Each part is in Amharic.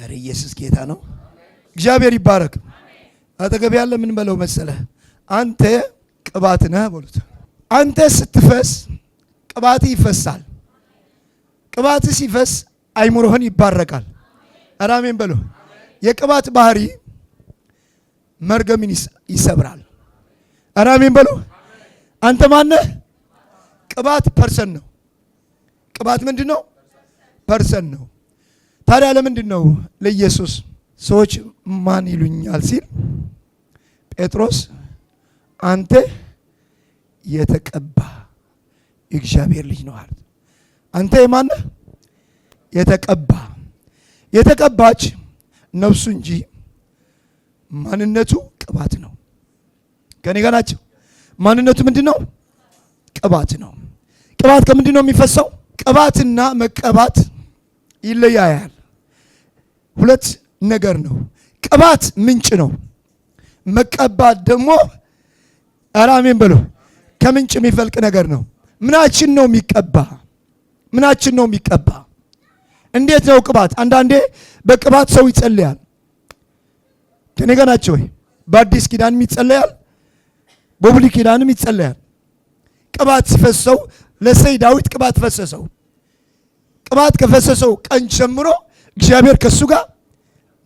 አረ ኢየሱስ ጌታ ነው። እግዚአብሔር ይባረክ። አጠገብ ያለ ምን በለው መሰለ አንተ ቅባት ነህ በሉት። አንተ ስትፈስ ቅባት ይፈሳል። ቅባት ሲፈስ አይምሮህን ይባረካል። አረ አሜን በሉ። የቅባት ባህሪ መርገምን ይሰብራል። አረ አሜን በሉ። አንተ ማነህ? ቅባት ፐርሰን ነው። ቅባት ምንድነው? ፐርሰን ነው። ታዲያ ለምንድን ነው ለኢየሱስ ሰዎች ማን ይሉኛል ሲል ጴጥሮስ አንተ የተቀባ የእግዚአብሔር ልጅ ነው አለ። አንተ የማን ነህ? የተቀባ። የተቀባች ነፍሱ እንጂ ማንነቱ ቅባት ነው። ከኔ ጋር ናቸው። ማንነቱ ምንድነው? ቅባት ነው። ቅባት ከምንድን ነው የሚፈሰው? ቅባትና መቀባት ይለያያል። ሁለት ነገር ነው። ቅባት ምንጭ ነው። መቀባት ደግሞ አራሜን ብሎ ከምንጭ የሚፈልቅ ነገር ነው። ምናችን ነው የሚቀባ? ምናችን ነው የሚቀባ? እንዴት ነው ቅባት? አንዳንዴ በቅባት ሰው ይጸልያል። ከኔ ጋር ናቸው ወይ? በአዲስ ኪዳንም ይጸልያል፣ በብሉይ ኪዳንም ይጸልያል። ቅባት ሲፈሰው ለሰይ ዳዊት ቅባት ፈሰሰው። ቅባት ከፈሰሰው ቀን ጀምሮ እግዚአብሔር ከሱ ጋር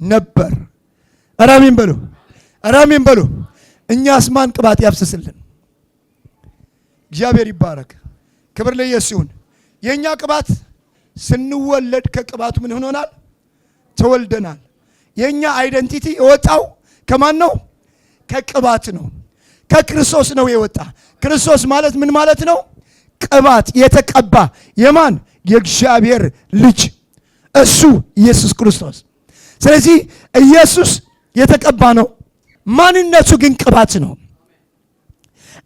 ነበር። አራሜን በሉ፣ አራሜን በሉ። እኛስ ማን ቅባት ያፍስስልን? እግዚአብሔር ይባረክ። ክብር ለኢየሱስ ይሁን። የኛ ቅባት ስንወለድ ከቅባቱ ምን ሆነናል? ተወልደናል። የኛ አይደንቲቲ የወጣው ከማን ነው? ከቅባት ነው። ከክርስቶስ ነው የወጣ። ክርስቶስ ማለት ምን ማለት ነው? ቅባት የተቀባ የማን? የእግዚአብሔር ልጅ እሱ ኢየሱስ ክርስቶስ። ስለዚህ ኢየሱስ የተቀባ ነው፣ ማንነቱ ግን ቅባት ነው።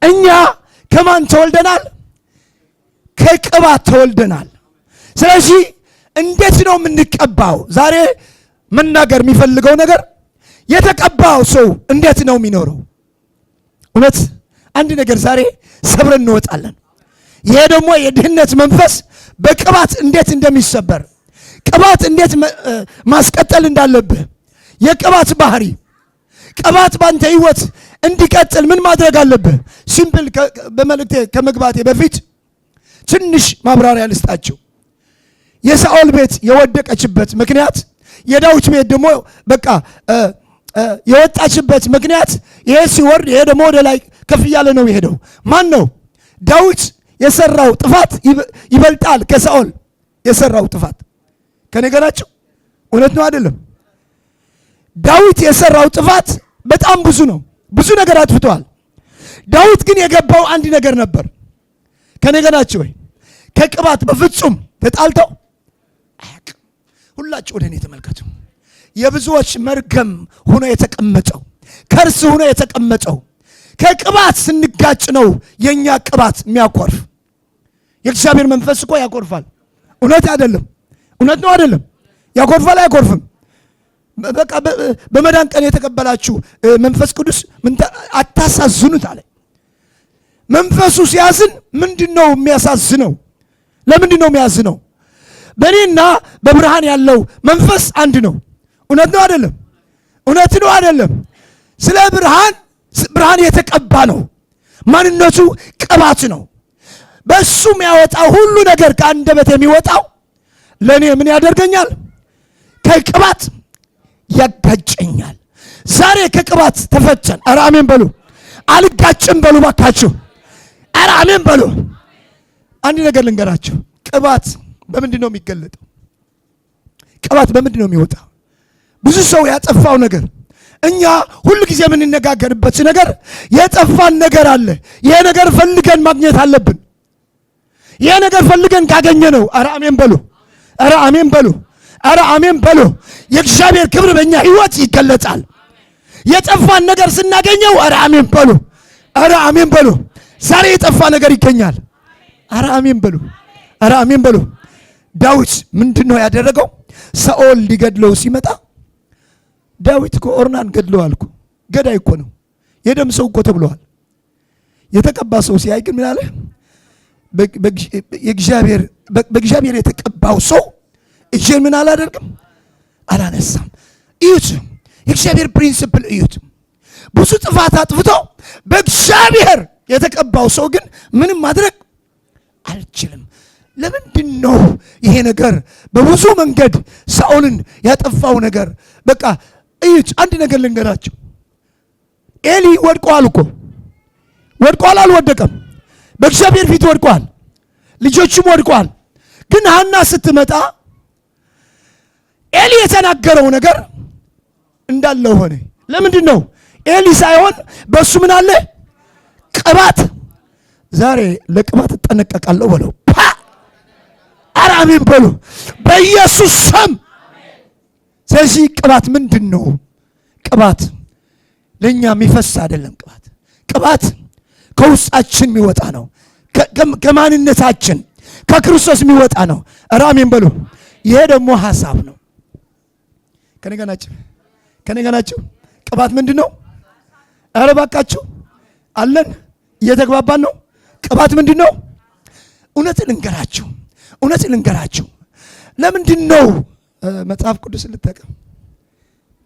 እኛ ከማን ተወልደናል? ከቅባት ተወልደናል። ስለዚህ እንዴት ነው የምንቀባው? ዛሬ መናገር የሚፈልገው ነገር የተቀባው ሰው እንዴት ነው የሚኖረው? እውነት አንድ ነገር ዛሬ ሰብረን እንወጣለን። ይሄ ደግሞ የድህነት መንፈስ በቅባት እንዴት እንደሚሰበር፣ ቅባት እንዴት ማስቀጠል እንዳለብህ፣ የቅባት ባህሪ፣ ቅባት ባንተ ህይወት እንዲቀጥል ምን ማድረግ አለብህ? ሲምፕል በመልእክቴ ከመግባቴ በፊት ትንሽ ማብራሪያ ልስጣቸው። የሳኦል ቤት የወደቀችበት ምክንያት፣ የዳዊት ቤት ደግሞ በቃ የወጣችበት ምክንያት፣ ይሄ ሲወርድ ይሄ ደግሞ ወደ ላይ ከፍ እያለ ነው የሄደው። ማን ነው? ዳዊት የሰራው ጥፋት ይበልጣል ከሳኦል የሰራው ጥፋት። ከኔ ጋር ናቸው? እውነት ነው አይደለም? ዳዊት የሰራው ጥፋት በጣም ብዙ ነው። ብዙ ነገር አጥፍቷል። ዳዊት ግን የገባው አንድ ነገር ነበር። ከኔ ጋር ናቸው ወይ? ከቅባት በፍጹም ተጣልተው አያውቅም። ሁላችሁ ወደ እኔ ተመልከቱ። የብዙዎች መርገም ሆኖ የተቀመጠው፣ ከርስ ሆኖ የተቀመጠው ከቅባት ስንጋጭ ነው የኛ ቅባት የሚያኮርፍ። የእግዚአብሔር መንፈስ እኮ ያኮርፋል። እውነት አይደለም? እውነት ነው አይደለም? ያኮርፋል አያኮርፍም? በቃ በመዳን ቀን የተቀበላችሁ መንፈስ ቅዱስ አታሳዝኑት አለ። መንፈሱ ሲያዝን ምንድነው የሚያሳዝነው? ለምንድን ነው የሚያዝነው? በእኔና በብርሃን ያለው መንፈስ አንድ ነው። እውነት ነው አይደለም? እውነት ነው አይደለም? ስለ ብርሃን የተቀባ ነው። ማንነቱ ቅባት ነው። በሱ የሚያወጣው ሁሉ ነገር ከአንደበት የሚወጣው ለእኔ ምን ያደርገኛል? ከቅባት ያጋጨኛል። ዛሬ ከቅባት ተፈተን። ኧረ አሜን በሉ። አልጋጭም በሉ ባካችሁ። ኧረ አሜን በሉ። አንድ ነገር ልንገራችሁ። ቅባት በምንድን ነው የሚገለጠው? ቅባት በምንድን ነው የሚወጣው? ብዙ ሰው ያጠፋው ነገር፣ እኛ ሁሉ ጊዜ የምንነጋገርበት ነገር የጠፋን ነገር አለ። ይሄ ነገር ፈልገን ማግኘት አለብን። ይሄ ነገር ፈልገን ካገኘ ነው። ኧረ አሜን በሉ። ኧረ አሜን በሉ። ኧረ አሜን በሉ። የእግዚአብሔር ክብር በእኛ ህይወት ይገለጣል። የጠፋን ነገር ስናገኘው ኧረ አሜን በሉ። ኧረ አሜን በሉ። ዛሬ የጠፋ ነገር ይገኛል። ኧረ አሜን በሉ። ኧረ አሜን በሉ። ዳዊት ምንድነው ያደረገው? ሳኦል ሊገድለው ሲመጣ ዳዊት እኮ ኦርናን ገድለዋል እኮ። ገዳይ እኮ ነው፣ የደም ሰው እኮ ተብለዋል። የተቀባ ሰው ሲያይ ግን ምን አለ? በእግዚአብሔር የተቀባው ሰው እጄን ምን አላደርግም አላነሳም። እዩት፣ የእግዚአብሔር ፕሪንሲፕል እዩት። ብዙ ጥፋት አጥፍቶ በእግዚአብሔር የተቀባው ሰው ግን ምንም ማድረግ አልችልም። ለምንድን ነው ይሄ ነገር በብዙ መንገድ ሳኦልን ያጠፋው ነገር? በቃ እዩት፣ አንድ ነገር ልንገራቸው። ኤሊ ወድቋል እኮ ወድቋል፣ አልወደቀም። በእግዚአብሔር ፊት ወድቋል፣ ልጆቹም ወድቋል። ግን ሐና ስትመጣ ኤሊ የተናገረው ነገር እንዳለ ሆነ። ለምንድን ነው? ኤሊ ሳይሆን በሱ ምን አለ? ቅባት። ዛሬ ለቅባት እጠነቀቃለሁ በለው። አሜን በሉ በኢየሱስ ስም። ስለዚህ ቅባት ምንድን ነው? ቅባት ለኛ የሚፈስ አይደለም። ቅባት ከውስጣችን የሚወጣ ነው። ከማንነታችን ከክርስቶስ የሚወጣ ነው። አሜን በሉ። ይሄ ደግሞ ሐሳብ ነው። ከነገ ናችሁ። ቅባት ምንድን ነው? ኧረ እባካችሁ አለን፣ እየተግባባን ነው። ቅባት ምንድን ነው? እውነትን ልንገራችሁ። ለምንድን ነው መጽሐፍ ቅዱስ ልጠቀም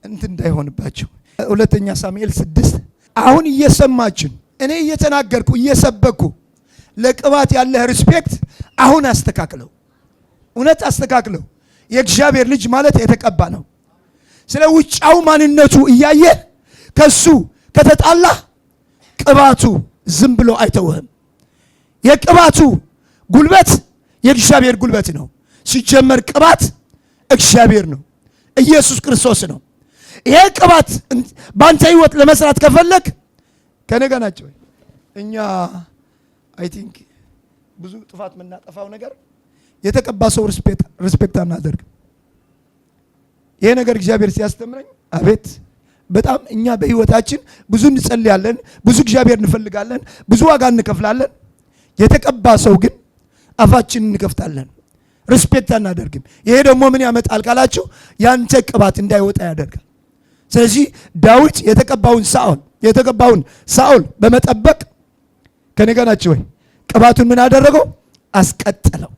እንትን እንዳይሆንባችሁ። ሁለተኛ ሳሙኤል 6 አሁን እየሰማችን እኔ እየተናገርኩ እየሰበኩ ለቅባት ያለህ ሪስፔክት አሁን አስተካክለው፣ እውነት አስተካክለው። የእግዚአብሔር ልጅ ማለት የተቀባ ነው። ስለ ውጫው ማንነቱ እያየ ከሱ ከተጣላ ቅባቱ ዝም ብሎ አይተውህም። የቅባቱ ጉልበት የእግዚአብሔር ጉልበት ነው። ሲጀመር ቅባት እግዚአብሔር ነው፣ ኢየሱስ ክርስቶስ ነው። ይሄ ቅባት በአንተ ህይወት ለመስራት ከፈለግ ከነገ ናቸው። እኛ አይ ቲንክ ብዙ ጥፋት የምናጠፋው ነገር የተቀባ ሰው ሪስፔክት አናደርግም። ይሄ ነገር እግዚአብሔር ሲያስተምረኝ አቤት በጣም እኛ በህይወታችን ብዙ እንጸልያለን፣ ብዙ እግዚአብሔር እንፈልጋለን፣ ብዙ ዋጋ እንከፍላለን። የተቀባ ሰው ግን አፋችንን እንከፍታለን፣ ሪስፔክት አናደርግም። ይሄ ደግሞ ምን ያመጣል ካላችሁ ያንተ ቅባት እንዳይወጣ ያደርጋል። ስለዚህ ዳዊት የተቀባውን ሳኦል በመጠበቅ ከነገ ናችሁ ወይ ቅባቱን ምን አደረገው? አስቀጥለው።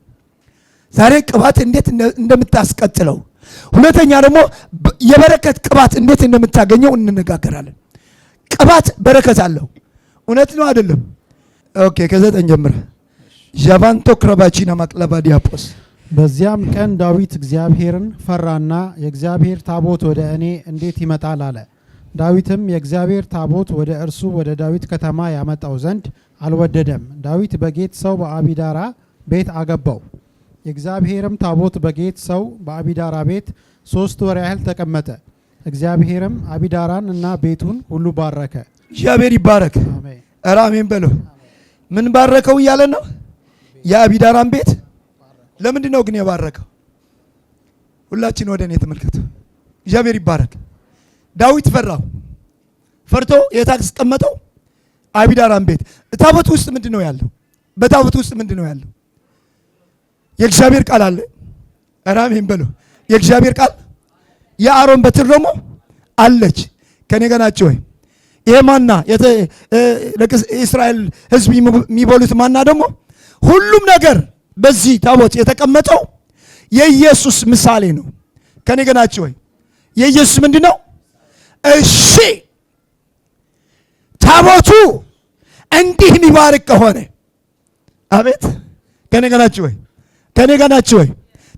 ዛሬ ቅባት እንዴት እንደምታስቀጥለው፣ ሁለተኛ ደግሞ የበረከት ቅባት እንዴት እንደምታገኘው እንነጋገራለን። ቅባት በረከት አለው። እውነት ነው አይደለም? ኦኬ ከ9 ጀምረ ጃቫንቶ ክረባቺና ማቅለባ ዲያፖስ። በዚያም ቀን ዳዊት እግዚአብሔርን ፈራና የእግዚአብሔር ታቦት ወደ እኔ እንዴት ይመጣል አለ። ዳዊትም የእግዚአብሔር ታቦት ወደ እርሱ ወደ ዳዊት ከተማ ያመጣው ዘንድ አልወደደም። ዳዊት በጌት ሰው በአቢዳራ ቤት አገባው። የእግዚአብሔርም ታቦት በጌት ሰው በአቢዳራ ቤት 3 ወር ያህል ተቀመጠ። እግዚአብሔርም አቢዳራን እና ቤቱን ሁሉ ባረከ። እግዚአብሔር ይባረክ። ኧረ አሜን በሉ። ምን ባረከው እያለ ነው? የአቢዳራን ቤት። ለምንድን ነው ግን የባረከው? ሁላችን ወደ እኔ ተመልከቱ። እግዚአብሔር ይባረክ። ዳዊት ፈርቶ የታስቀመጠው አቢዳራን ቤት። ታቦት ውስጥ ምንድን ነው ያለው? በታቦት ውስጥ ምንድን ነው ያለው? የእግዚአብሔር ቃል አለ። ኧረ አሜን በሉ። የእግዚአብሔር ቃል፣ የአሮን በትር ደግሞ አለች። ከኔ ጋር ናቸው ወይ? ይሄ ማና የእስራኤል ሕዝብ የሚበሉት ማና ደግሞ ሁሉም ነገር በዚህ ታቦት የተቀመጠው የኢየሱስ ምሳሌ ነው። ከኔ ጋር ናቸው ወይ? የኢየሱስ ምንድን ነው? እሺ ታቦቱ እንዲህ የሚባርክ ከሆነ አቤት። ከኔ ጋር ናቸው ወይ? ከኔ ጋር ናቸው ወይ?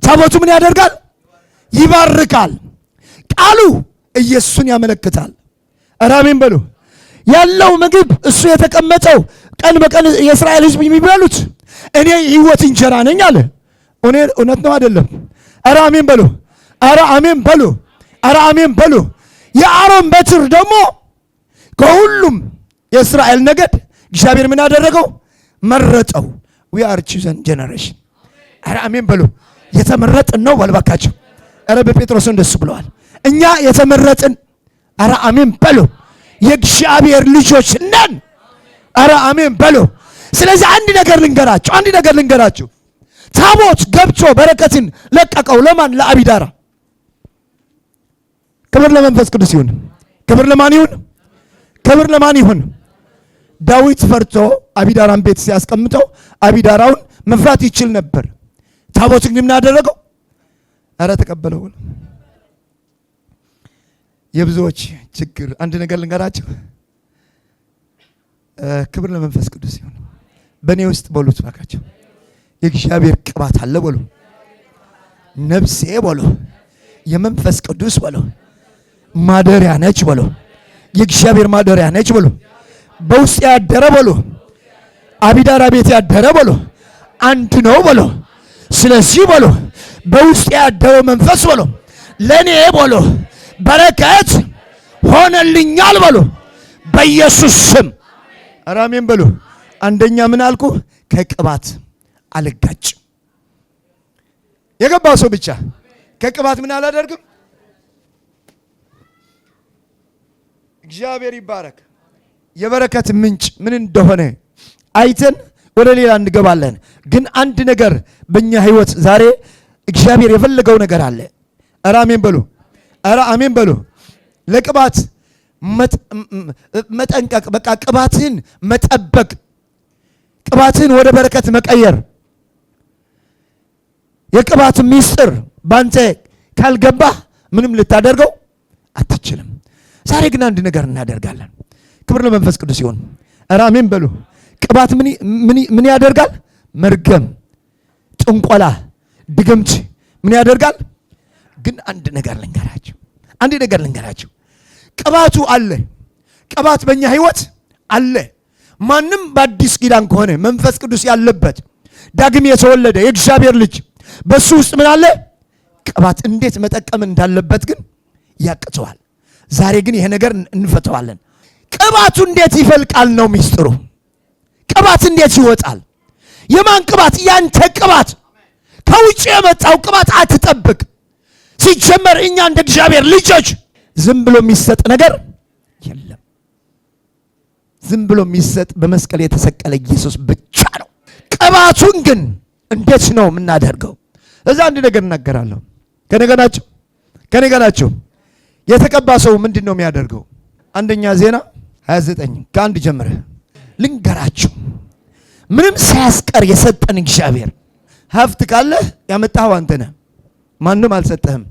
ታቦቱ ምን ያደርጋል? ይባርካል። ቃሉ ኢየሱስን ያመለክታል። ኧረ አሜን በሉ። ያለው ምግብ እሱ የተቀመጠው ቀን በቀን የእስራኤል ሕዝብ የሚበሉት እኔ ሕይወት እንጀራ ነኝ አለ። እውነት ነው አይደለም? ኧረ አሜን በሉ። ኧረ አሜን በሉ። ኧረ አሜን በሉ። የአሮን በትር ደግሞ ከሁሉም የእስራኤል ነገድ እግዚአብሔር ምን አደረገው? መረጠው። ዊ አር ቾዘን ጄኔሬሽን። ኧረ አሜን በሉ። የተመረጥን ነው ባልባካቸው። ኧረ በጴጥሮስ እንደሱ ብለዋል። እኛ የተመረጥን፣ ኧረ አሜን በሉ፣ የእግዚአብሔር ልጆች ነን። ኧረ አሜን በሉ። ስለዚህ አንድ ነገር ልንገራችሁ። ታቦት ገብቶ በረከትን ለቀቀው። ለማን? ለአቢዳራ። ክብር ለመንፈስ ቅዱስ ይሁን። ክብር ለማን ይሁን? ክብር ለማን ይሁን? ዳዊት ፈርቶ አቢዳራን ቤት ሲያስቀምጠው አቢዳራውን መፍራት ይችል ነበር። ታቦት ግን ምን አደረገው? ኧረ ተቀበለው። የብዙዎች ችግር አንድ ነገር ልንገራችሁ። ክብር ለመንፈስ ቅዱስ ይሁን። በእኔ ውስጥ በሉት ባካቸው የእግዚአብሔር ቅባት አለ በሉ። ነፍሴ በሉ የመንፈስ ቅዱስ በሉ ማደሪያ ነች በሉ። የእግዚአብሔር ማደሪያ ነች በሉ። በውስጥ ያደረ በሉ። አቢዳራ ቤት ያደረ በሉ አንድ ነው በሉ። ስለዚህ በሉ በውስጥ ያደረው መንፈስ በሉ ለኔ በሉ በረከት ሆነልኛል በሉ በኢየሱስ ስም። አሜን በሉ። አንደኛ ምን አልኩ? ከቅባት አልጋጭ። የገባ ሰው ብቻ ከቅባት ምን አላደርግም። እግዚአብሔር ይባረክ። የበረከት ምንጭ ምን እንደሆነ አይተን ወደ ሌላ እንገባለን። ግን አንድ ነገር በእኛ ህይወት ዛሬ እግዚአብሔር የፈለገው ነገር አለ። ኧረ አሜን በሉ። ኧረ አሜን በሉ። ለቅባት መጠንቀቅ፣ በቃ ቅባትን መጠበቅ፣ ቅባትን ወደ በረከት መቀየር። የቅባት ሚስጥር ባንተ ካልገባህ ምንም ልታደርገው አትችልም። ዛሬ ግን አንድ ነገር እናደርጋለን። ክብር ለመንፈስ ቅዱስ ይሁን። ኧረ አሜን በሉ። ቅባት ምን ያደርጋል? መርገም፣ ጥንቆላ፣ ድግምት ምን ያደርጋል? ግን አንድ ነገር ልንገራችሁ፣ ቅባቱ አለ። ቅባት በእኛ ህይወት አለ። ማንም በአዲስ ኪዳን ከሆነ መንፈስ ቅዱስ ያለበት ዳግም የተወለደ የእግዚአብሔር ልጅ በሱ ውስጥ ምን አለ? ቅባት። እንዴት መጠቀም እንዳለበት ግን ያቅተዋል። ዛሬ ግን ይሄ ነገር እንፈተዋለን። ቅባቱ እንዴት ይፈልቃል ነው ሚስጥሩ። ቅባት እንዴት ይወጣል? የማን ቅባት? ያንተ ቅባት። ከውጭ የመጣው ቅባት አትጠብቅ። ሲጀመር እኛ እንደ እግዚአብሔር ልጆች ዝም ብሎ የሚሰጥ ነገር የለም። ዝም ብሎ የሚሰጥ በመስቀል የተሰቀለ ኢየሱስ ብቻ ነው። ቅባቱን ግን እንዴት ነው የምናደርገው? እዛ አንድ ነገር እናገራለሁ። ከነገ ናቸው። የተቀባ ሰው ምንድን ነው የሚያደርገው? አንደኛ ዜና 29 ከአንድ ጀምረ ልንገራችሁ። ምንም ሳያስቀር የሰጠን እግዚአብሔር። ሀብት ካለህ ያመጣኸው አንተ ነህ። ማንም አልሰጠህም።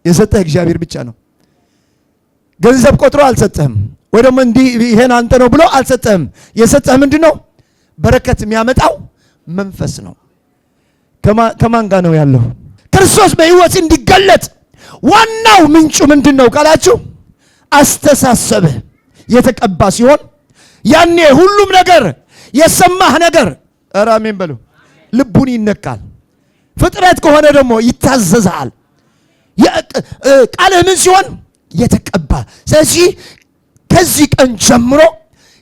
የሰጠህ እግዚአብሔር ብቻ ነው። ገንዘብ ቆጥሮ አልሰጠህም። ወይ ደግሞ እንዲህ ይሄን አንተ ነው ብሎ አልሰጠህም። የሰጠህ ምንድን ነው? በረከት የሚያመጣው መንፈስ ነው። ከማን ጋር ነው ያለው? ክርስቶስ በሕይወት እንዲገለጥ ዋናው ምንጩ ምንድን ነው ካላችሁ፣ አስተሳሰብህ የተቀባ ሲሆን ያኔ ሁሉም ነገር የሰማህ ነገር ኧረ አሜን በሉ ልቡን ይነካል። ፍጥረት ከሆነ ደግሞ ይታዘዛል። ቃልህ ምን ሲሆን የተቀባ። ስለዚህ ከዚህ ቀን ጀምሮ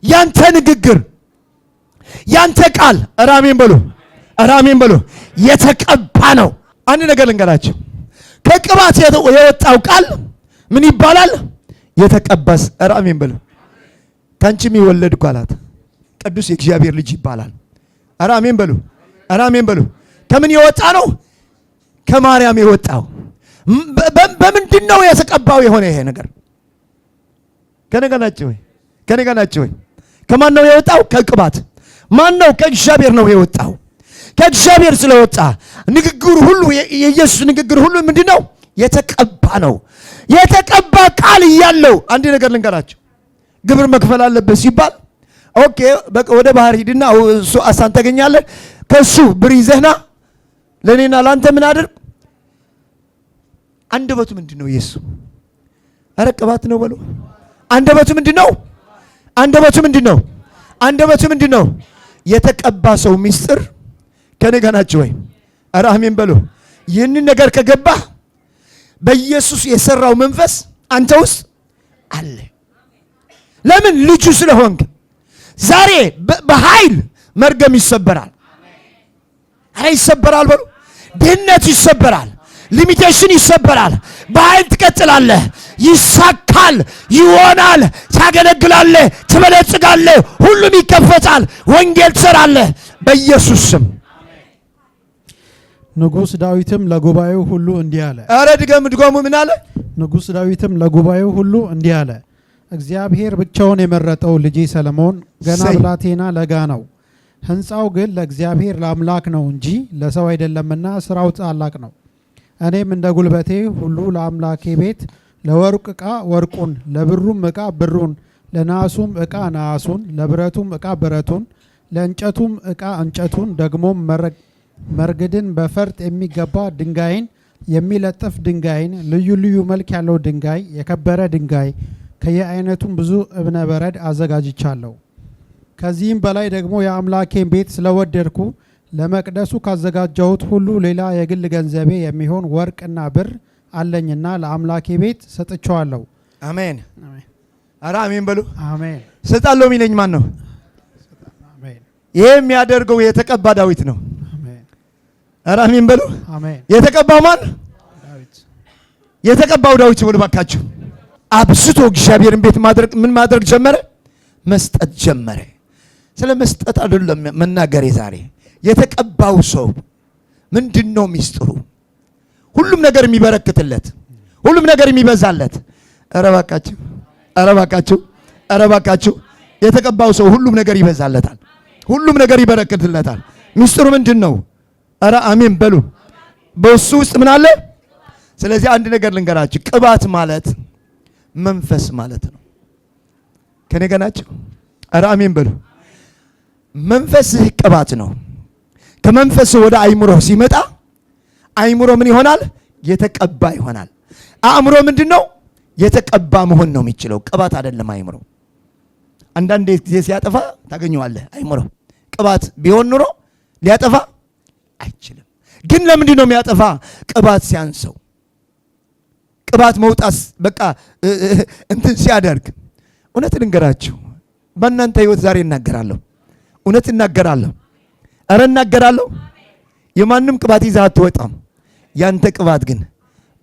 ያንተ ንግግር ያንተ ቃል ኧረ አሜን በሉ፣ ኧረ አሜን በሉ የተቀባ ነው። አንድ ነገር ልንገራችሁ። ከቅባት የወጣው ቃል ምን ይባላል? የተቀባስ። ኧረ አሜን በሉ። ካንቺ የሚወለድ እኮ አላት ቅዱስ የእግዚአብሔር ልጅ ይባላል። ኧረ አሜን በሉ፣ ኧረ አሜን በሉ። ከምን የወጣ ነው? ከማርያም የወጣው። በምንድን ነው የተቀባው የሆነ ይሄ ነገር? ከነገናችሁ ወይ? ከማን ነው የወጣው? ከቅባት። ማን ነው? ከእግዚአብሔር ነው የወጣው። ከእግዚአብሔር ስለወጣ ንግግሩ ሁሉ የኢየሱስ ንግግር ሁሉ ምንድን ነው? የተቀባ ነው። የተቀባ ቃል እያለው አንድ ነገር ልንገራችሁ። ግብር መክፈል አለበት ሲባል ኦኬ ወደ ባህር ሂድና እሱ አሳን ታገኛለህ። ከሱ ብር ይዘህና ለኔና ላንተ ምን አድርግ። አንደበቱ ምንድን ነው? ኢየሱስ ኧረ ቅባት ነው በሉ። አንደበቱ ምንድን ነው? አንደበቱ ምንድን ነው? አንደበቱ ምንድን ነው? የተቀባ ሰው ሚስጥር ከነገ ናችሁ ወይ? ኧረ አሜን በሉ። ይህንን ነገር ከገባህ በኢየሱስ የሰራው መንፈስ አንተ ውስጥ አለ። ለምን? ልጁ ስለሆንክ። ዛሬ በኃይል መርገም ይሰበራል። አረ ይሰበራል በሉ። ድህነት ይሰበራል። ሊሚቴሽን ይሰበራል። በኃይል ትቀጥላለህ። ይሳካል፣ ይሆናል። ታገለግላለህ፣ ትበለጽጋለህ። ሁሉም ይከፈታል። ወንጌል ትሰራለህ በኢየሱስ ስም። ንጉሥ ዳዊትም ለጉባኤው ሁሉ እንዲህ አለ። አረ ድገሙ ምን አለ? ንጉሥ ዳዊትም ለጉባኤው ሁሉ እንዲህ አለ። እግዚአብሔር ብቻውን የመረጠው ልጄ ሰለሞን ገና ብላቴና ለጋ ነው። ሕንፃው ግን ለእግዚአብሔር ለአምላክ ነው እንጂ ለሰው አይደለምና ስራው ታላቅ ነው። እኔም እንደ ጉልበቴ ሁሉ ለአምላኬ ቤት ለወርቅ ዕቃ ወርቁን፣ ለብሩም ዕቃ ብሩን፣ ለነሐሱም ዕቃ ነሐሱን፣ ለብረቱም ዕቃ ብረቱን፣ ለእንጨቱም ዕቃ እንጨቱን፣ ደግሞም መርግድን በፈርጥ የሚገባ ድንጋይን የሚለጥፍ ድንጋይን፣ ልዩ ልዩ መልክ ያለው ድንጋይ፣ የከበረ ድንጋይ፣ ከየአይነቱም ብዙ እብነ በረድ አዘጋጅቻለሁ። ከዚህም በላይ ደግሞ የአምላኬን ቤት ስለወደድኩ ለመቅደሱ ካዘጋጀሁት ሁሉ ሌላ የግል ገንዘቤ የሚሆን ወርቅና ብር አለኝና ለአምላኬ ቤት ሰጥቼዋለሁ። አሜን። ኧረ አሜን በሉ። አሜን። ሰጣለሁ የሚለኝ ማን ነው? ይሄ የሚያደርገው የተቀባ ዳዊት ነው። ኧረ አሜን በሉ። የተቀባው ማን? የተቀባው ዳዊት በሉ ባካችሁ። አብዝቶ እግዚአብሔርን ቤት ምን ማድረግ ጀመረ? መስጠት ጀመረ። ስለ መስጠት አይደለም መናገር ዛሬ። የተቀባው ሰው ምንድነው ሚስጥሩ? ሁሉም ነገር የሚበረክትለት፣ ሁሉም ነገር የሚበዛለት። ኧረ ባካችሁ፣ ኧረ ባካችሁ፣ ኧረ ባካችሁ። የተቀባው ሰው ሁሉም ነገር ይበዛለታል፣ ሁሉም ነገር ይበረክትለታል። ሚስጥሩ ምንድነው? ኧረ አሜን በሉ። በሱ ውስጥ ምን አለ? ስለዚህ አንድ ነገር ልንገራችሁ። ቅባት ማለት መንፈስ ማለት ነው። ከኔ ጋር ናችሁ? ኧረ አሜን በሉ። መንፈስህ ቅባት ነው። ከመንፈስ ወደ አይምሮ ሲመጣ አይምሮ ምን ይሆናል? የተቀባ ይሆናል። አእምሮ ምንድነው? የተቀባ መሆን ነው የሚችለው፣ ቅባት አይደለም አይምሮ። አንዳንድ ጊዜ ሲያጠፋ ታገኘዋለህ። አይምሮ ቅባት ቢሆን ኑሮ ሊያጠፋ አይችልም። ግን ለምንድን ነው የሚያጠፋ? ቅባት ሲያንሰው፣ ቅባት መውጣት በቃ እንትን ሲያደርግ። እውነት ልንገራችሁ፣ በእናንተ ህይወት ዛሬ እናገራለሁ፣ እውነት እናገራለሁ። ኧረ እናገራለሁ። የማንም ቅባት ይዘህ አትወጣም። ያንተ ቅባት ግን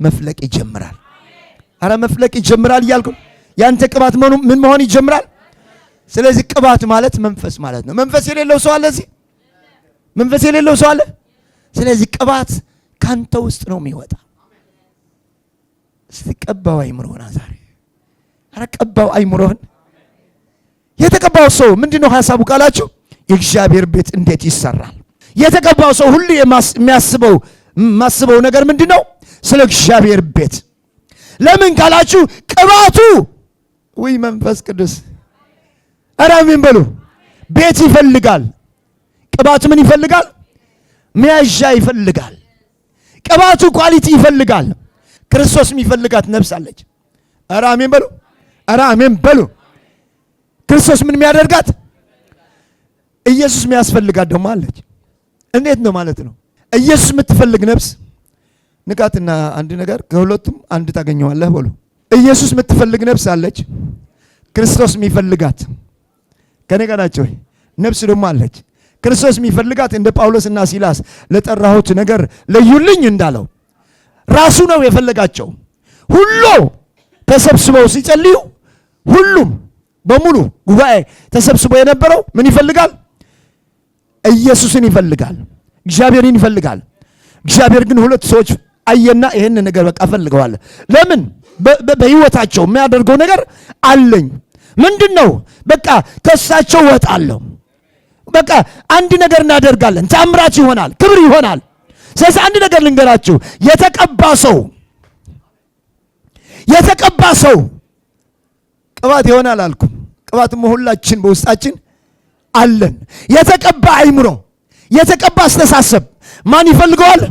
መፍለቅ ይጀምራል። ኧረ መፍለቅ ይጀምራል እያልኩ ያንተ ቅባት ምን መሆን ይጀምራል? ስለዚህ ቅባት ማለት መንፈስ ማለት ነው። መንፈስ የሌለው ሰው አለ እዚህ? መንፈስ የሌለው ሰው አለ? ስለዚህ ቅባት ካንተ ውስጥ ነው የሚወጣ። እስቲ ቀባው አይምሮህን ዛሬ። ኧረ ቀባው አይምሮህን። የተቀባው ሰው ምንድነው ሐሳቡ ካላችሁ የእግዚአብሔር ቤት እንዴት ይሰራል? የተቀባው ሰው ሁሉ የማስበው ነገር ምንድነው? ስለ እግዚአብሔር ቤት። ለምን ካላችሁ ቅባቱ ወይ መንፈስ ቅዱስ። ኧረ አሜን በሉ። ቤት ይፈልጋል። ቅባቱ ምን ይፈልጋል? መያዣ ይፈልጋል። ቅባቱ ኳሊቲ ይፈልጋል። ክርስቶስ የሚፈልጋት ነፍስ አለች። ኧረ አሜን በሉ። ኧረ አሜን በሉ። ክርስቶስ ምን የሚያደርጋት? ኢየሱስ የሚያስፈልጋት ደግሞ አለች። እንዴት ነው ማለት ነው? ኢየሱስ የምትፈልግ ነፍስ ንቃትና አንድ ነገር ከሁለቱም አንድ ታገኘዋለህ በሉ። ኢየሱስ የምትፈልግ ነፍስ አለች፣ ክርስቶስ የሚፈልጋት። ከኔ ጋር ናቸው። ነፍስ ደግሞ አለች። ክርስቶስ የሚፈልጋት እንደ ጳውሎስና ሲላስ ለጠራሁት ነገር ለዩልኝ እንዳለው ራሱ ነው የፈለጋቸው። ሁሉ ተሰብስበው ሲጸልዩ ሁሉም በሙሉ ጉባኤ ተሰብስቦ የነበረው ምን ይፈልጋል? ኢየሱስን ይፈልጋል፣ እግዚአብሔርን ይፈልጋል። እግዚአብሔር ግን ሁለት ሰዎች አየና ይሄን ነገር በቃ ፈልገዋል። ለምን? በህይወታቸው የሚያደርገው ነገር አለኝ። ምንድነው? በቃ ከሳቸው ወጣለሁ። በቃ አንድ ነገር እናደርጋለን፣ ታምራት ይሆናል፣ ክብር ይሆናል። ስለዚህ አንድ ነገር ልንገራችሁ፣ የተቀባ ሰው ቅባት ይሆናል አልኩ። ቅባትም ሁላችን በውስጣችን አለን። የተቀባ አይምሮ፣ የተቀባ አስተሳሰብ ማን ይፈልገዋል?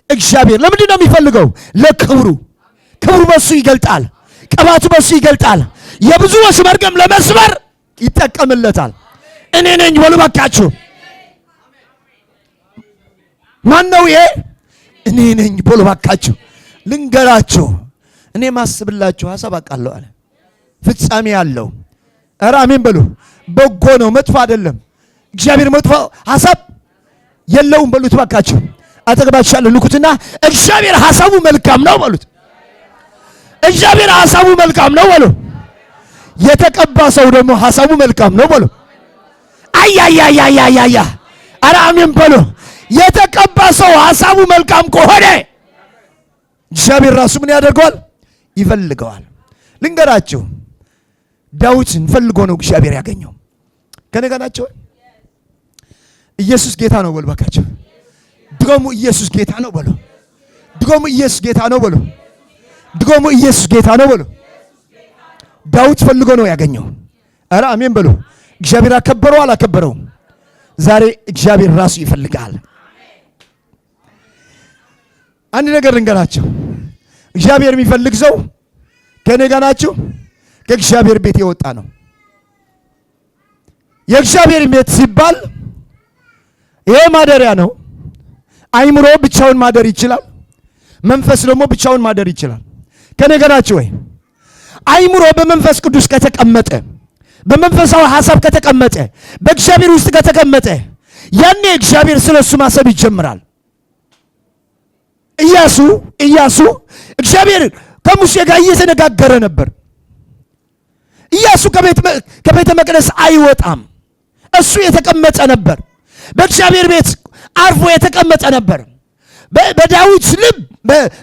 እግዚአብሔር። ለምንድን ነው የሚፈልገው? ለክብሩ። ክብሩ በሱ ይገልጣል፣ ቅባቱ በሱ ይገልጣል። የብዙዎች መርገም ለመስበር ይጠቀምለታል። እኔ ነኝ በሉ ባካችሁ። ማን ነው ይሄ? እኔ ነኝ በሉ ባካችሁ። ልንገራችሁ፣ እኔ ማስብላችሁ ሐሳብ አውቃለሁ አለ፣ ፍጻሜ ያለው። ኧረ አሜን በሉ። በጎ ነው፣ መጥፎ አይደለም። እግዚአብሔር መጥፎ ሐሳብ የለውም በሉት ባካችሁ። አጠገባችሁ ያለ ልኩትና እግዚአብሔር ሐሳቡ መልካም ነው በሉት። እግዚአብሔር ሐሳቡ መልካም ነው በሉ። የተቀባ ሰው ደግሞ ሐሳቡ መልካም ነው በሉ። አያያያያያያ ኧረ አሜን በሉ። የተቀባ ሰው ሐሳቡ መልካም ከሆነ እግዚአብሔር ራሱ ምን ያደርገዋል? ይፈልገዋል። ልንገራችሁ፣ ዳዊትን ፈልጎ ነው እግዚአብሔር ያገኘው። ከኔ ጋር ናቸው። ኢየሱስ ጌታ ነው በሉ ባካችሁ። ድገሙ፣ ኢየሱስ ጌታ ነው በሉ። ድገሙ፣ ኢየሱስ ጌታ ነው በሉ። ድጎሙ ኢየሱስ ጌታ ነው በሉ። ዳዊት ፈልጎ ነው ያገኘው። ኧረ አሜን በሉ። እግዚአብሔር አከበረው አላከበረው? ዛሬ እግዚአብሔር ራሱ ይፈልጋል። አንድ ነገር ልንገራቸው። እግዚአብሔር የሚፈልግ ሰው ከኔ ጋር ናችሁ? ከእግዚአብሔር ቤት የወጣ ነው። የእግዚአብሔር ቤት ሲባል ይሄ ማደሪያ ነው። አይምሮ ብቻውን ማደር ይችላል። መንፈስ ደግሞ ብቻውን ማደር ይችላል። ከኔ ጋር ናችሁ ወይ? አይምሮ በመንፈስ ቅዱስ ከተቀመጠ፣ በመንፈሳዊ ሐሳብ ከተቀመጠ፣ በእግዚአብሔር ውስጥ ከተቀመጠ ያኔ እግዚአብሔር ስለሱ ማሰብ ይጀምራል። ኢያሱ እግዚአብሔር ከሙሴ ጋር እየተነጋገረ ነበር። ኢያሱ ከቤተ መቅደስ አይወጣም። እሱ የተቀመጠ ነበር። በእግዚአብሔር ቤት አርፎ የተቀመጠ ነበር። በዳዊት ልብ፣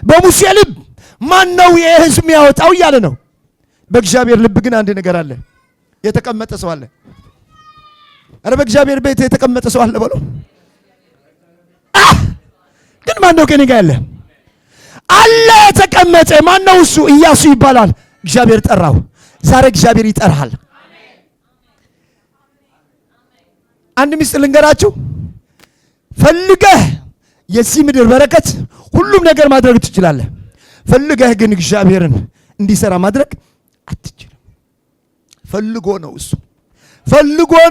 በሙሴ ልብ ማን ነው የሕዝብ የሚያወጣው እያለ ነው። በእግዚአብሔር ልብ ግን አንድ ነገር አለ። የተቀመጠ ሰው አለ። አረ በእግዚአብሔር ቤት የተቀመጠ ሰው አለ በሉ። ግን ማን ነው ከኔ ጋር ያለ? አለ የተቀመጠ። ማን ነው እሱ? ኢያሱ ይባላል። እግዚአብሔር ጠራው። ዛሬ እግዚአብሔር ይጠራሃል። አንድ ምስጢር ልንገራችሁ። ፈልገህ የዚህ ምድር በረከት ሁሉም ነገር ማድረግ ትችላለህ። ፈልገህ ግን እግዚአብሔርን እንዲሰራ ማድረግ አትችልም። ፈልጎ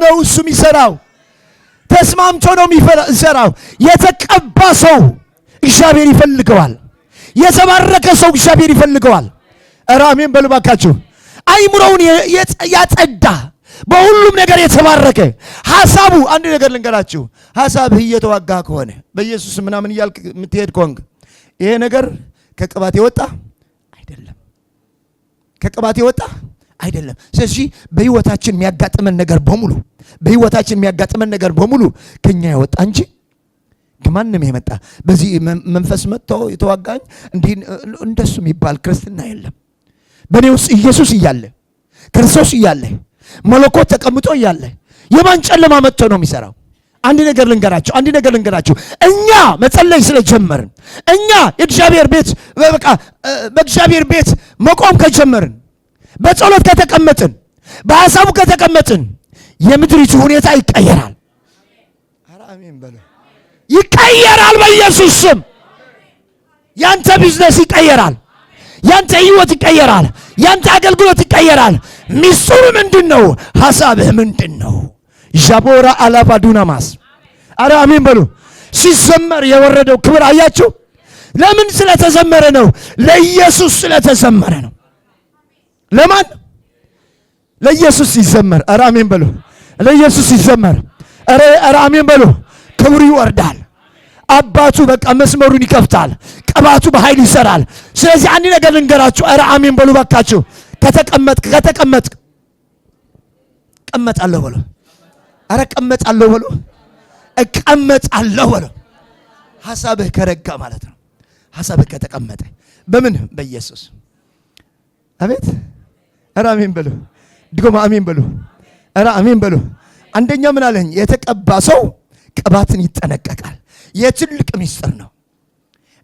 ነው እሱ የሚሰራው። ተስማምቶ ነው የሚሰራው። የተቀባ ሰው እግዚአብሔር ይፈልገዋል። የተባረከ ሰው እግዚአብሔር ይፈልገዋል። ኧረ አሜን በሉ እባካችሁ። አይምሮውን ያጸዳ፣ በሁሉም ነገር የተባረከ ሐሳቡ። አንድ ነገር ልንገራችሁ። ሐሳብህ እየተዋጋ ከሆነ በኢየሱስ ምናምን እያልክ የምትሄድ ከሆንክ ይሄ ነገር ከቅባት የወጣ አይደለም። ከቅባት የወጣ አይደለም። ስለዚህ በህይወታችን የሚያጋጥመን ነገር በሙሉ ከኛ የወጣ እንጂ ከማንም የመጣ በዚህ መንፈስ መጥቶ የተዋጋኝ እንደሱ የሚባል ክርስትና የለም። በእኔ ውስጥ ኢየሱስ እያለ ክርስቶስ እያለ መለኮት ተቀምጦ እያለ የማን ጨለማ መጥቶ ነው የሚሰራው? አንድ ነገር ልንገራችሁ። እኛ መጸለይ ስለጀመርን፣ እኛ የእግዚአብሔር ቤት በእግዚአብሔር ቤት መቆም ከጀመርን፣ በጸሎት ከተቀመጥን፣ በሐሳቡ ከተቀመጥን የምድሪቱ ሁኔታ ይቀየራል። ኧረ አሜን በሉ። ይቀየራል በኢየሱስ ስም። ያንተ ቢዝነስ ይቀየራል። ያንተ ህይወት ይቀየራል። ያንተ አገልግሎት ይቀየራል። ሚስጥሩ ምንድነው? ሐሳብህ ምንድነው? ጃቦራ አላባዱናማስ። ኧረ አሜን በሉ። ሲዘመር የወረደው ክብር አያችሁ? ለምን ስለተዘመረ ነው? ለኢየሱስ ስለተዘመረ ነው። ለማን? ለኢየሱስ ሲዘመር። ኧረ አሜን በሉ። ለኢየሱስ ሲዘመር። ኧረ አሜን በሉ። ክብሩ ይወርዳል። አባቱ በቃ መስመሩን ይከፍታል። ቅባቱ በኃይል ይሰራል። ስለዚህ አንድ ነገር ልንገራችሁ። ኧረ አሜን በሉ ባካችሁ። ከተቀመጥክ እቀመጣለሁ በሉ። ኧረ እቀመጣለሁ በሉ። እቀመጣለሁ በሉ። ሐሳብህ ከረጋ ማለት ነው። ሐሳብህ ከተቀመጠ በምን? በኢየሱስ። አቤት! ኧረ አሜን በሉ። ድጎማ አሜን በሉ። ኧረ አሜን በሉ። አንደኛ ምን አለኝ? የተቀባ ሰው ቅባትን ይጠነቀቃል። የትልቅ ምስጢር ነው።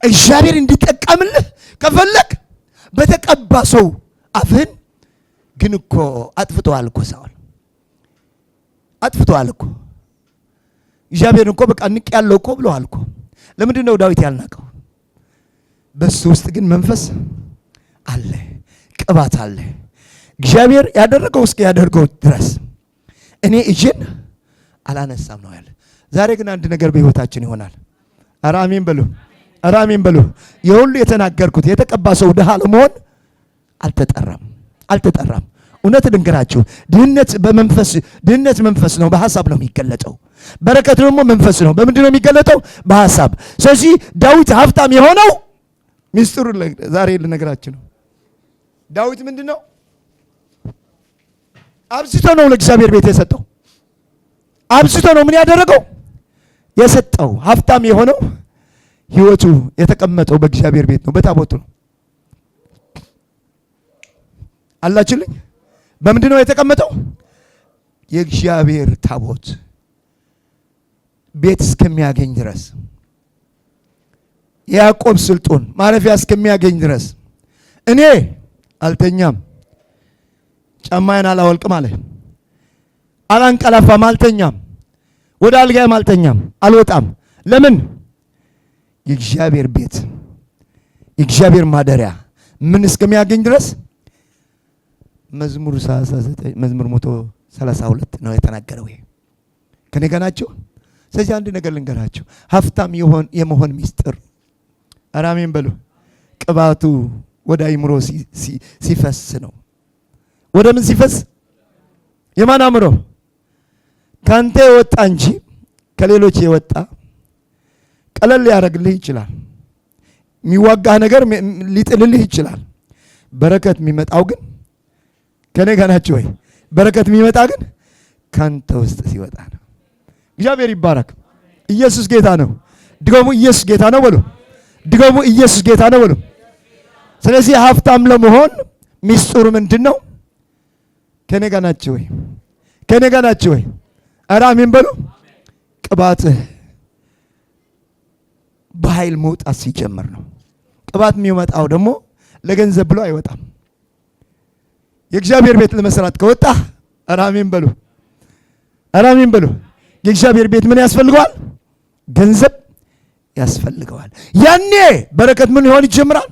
እግዚአብሔር እንዲጠቀምልህ ከፈለክ በተቀባ ሰው አፍህን ግን እኮ አጥፍተዋል እኮ ሳውል አጥፍተዋል እኮ እግዚአብሔር እኮ በቃ ንቅ ያለው እኮ ብለዋል እኮ። ለምንድን ነው ዳዊት ያልናቀው? በሱ ውስጥ ግን መንፈስ አለ፣ ቅባት አለ። እግዚአብሔር ያደረገው እስከ ያደርገው ድረስ እኔ እጄን አላነሳም ነው ያለ። ዛሬ ግን አንድ ነገር በህይወታችን ይሆናል። ኧረ አሜን በሉ። ኧረ አሜን በሉ። የሁሉ የተናገርኩት የተቀባ ሰው ድሃ ለመሆን አልተጠራም። እውነት ልንገራችሁ፣ ድህነት መንፈስ ነው፣ በሐሳብ ነው የሚገለጠው። በረከት ደግሞ መንፈስ ነው። በምንድን ነው የሚገለጠው? በሐሳብ። ስለዚህ ዳዊት ሀብታም የሆነው ሚስጥሩ ዛሬ ልነግራችሁ ነው። ዳዊት ምንድን ነው? አብዝቶ ነው ለእግዚአብሔር ቤት የሰጠው። አብዝቶ ነው ምን ያደረገው? የሰጠው። ሀብታም የሆነው ህይወቱ የተቀመጠው በእግዚአብሔር ቤት ነው፣ በታቦቱ ነው። አላችሁልኝ? በምንድን ነው የተቀመጠው? የእግዚአብሔር ታቦት ቤት እስከሚያገኝ ድረስ፣ የያዕቆብ ስልጡን ማረፊያ እስከሚያገኝ ድረስ እኔ አልተኛም፣ ጫማዬን አላወልቅም አለ። አላንቀላፋም፣ አልተኛም፣ ወደ አልጋዬም አልተኛም፣ አልወጣም። ለምን? የእግዚአብሔር ቤት የእግዚአብሔር ማደሪያ ምን እስከሚያገኝ ድረስ መዝሙር 132 ነው የተናገረው። ይሄ ከኔ ጋር ናቸው። ስለዚህ አንድ ነገር ልንገራቸው፣ ሀብታም የመሆን ሚስጥር አራሜን በሉ። ቅባቱ ወደ አእምሮ ሲፈስ ነው። ወደ ምን ሲፈስ? የማን አእምሮ? ካንተ የወጣ እንጂ ከሌሎች የወጣ ቀለል ሊያደርግልህ ይችላል። የሚዋጋህ ነገር ሊጥልልህ ይችላል። በረከት የሚመጣው ግን ከኔ ጋር ናቸው ወይ? በረከት የሚመጣ ግን ካንተ ውስጥ ሲወጣ ነው። እግዚአብሔር ይባረክ። ኢየሱስ ጌታ ነው። ድገሙ፣ ኢየሱስ ጌታ ነው በሉ። ድገሙ፣ ኢየሱስ ጌታ ነው በሉ። ስለዚህ ሀብታም ለመሆን ሚስጥሩ ምንድን ነው? ከኔ ጋር ናቸው ወይ? ከኔ ጋር ናቸው ወይ? ኧረ አሜን በሉ። ቅባትህ በኃይል መውጣት ሲጀምር ነው። ቅባት የሚመጣው ደግሞ ለገንዘብ ብሎ አይወጣም። የእግዚአብሔር ቤት ለመስራት ከወጣህ ኧረ አሜን በሉ። ኧረ አሜን በሉ። የእግዚአብሔር ቤት ምን ያስፈልገዋል? ገንዘብ ያስፈልገዋል። ያኔ በረከት ምን ሊሆን ይጀምራል?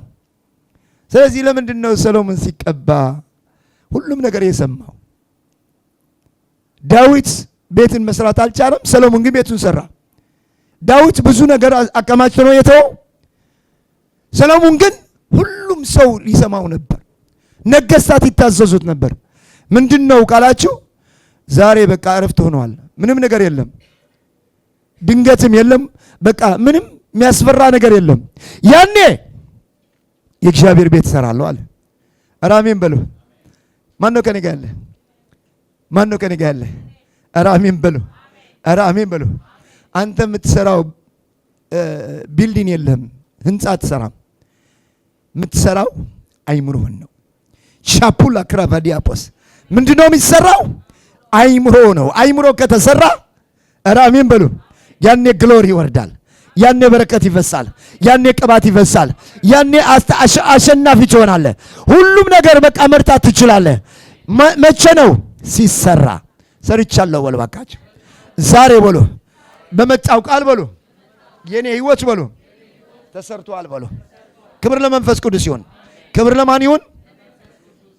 ስለዚህ ለምንድን ነው ሰሎሞን ሲቀባ ሁሉም ነገር የሰማው? ዳዊት ቤትን መስራት አልቻለም፣ ሰሎሞን ግን ቤቱን ሰራ። ዳዊት ብዙ ነገር አከማችቶ ነው የተወው። ሰሎሞን ግን ሁሉም ሰው ሊሰማው ነበር። ነገስታት ይታዘዙት ነበር። ምንድን ነው ካላችሁ ዛሬ በቃ እረፍት ሆኗል። ምንም ነገር የለም፣ ድንገትም የለም። በቃ ምንም የሚያስፈራ ነገር የለም። ያኔ የእግዚአብሔር ቤት እሰራለሁ አለ። ኧረ አሜን በሉ። ማን ነው ከኔ ጋር ያለ? ማን ነው ከኔ ጋር ያለ? ኧረ አሜን በሉ። ኧረ አሜን በሉ። አንተ የምትሰራው ቢልዲንግ የለም፣ ህንፃ አትሰራም። የምትሰራው አይምሮህን ነው። ሻፑላ ክራቫዲያፖስ ምንድን ነው የሚሰራው? አይምሮ ነው። አይምሮ ከተሰራ ኧረ አሜን በሉ። ያኔ ግሎሪ ይወርዳል። ያኔ በረከት ይፈሳል። ያኔ ቅባት ይፈሳል። ያኔ አሸናፊ ትሆናለህ። ሁሉም ነገር በቃ መርታት ትችላለህ። መቼ ነው? ሲሰራ። ሰርቻለሁ በሉ ባካችሁ። ዛሬ በሉ፣ በመጣው ቃል በሉ፣ የኔ ህይወት በሉ ተሰርቷል በሉ። ክብር ለመንፈስ ቅዱስ ይሁን። ክብር ለማን ይሁን?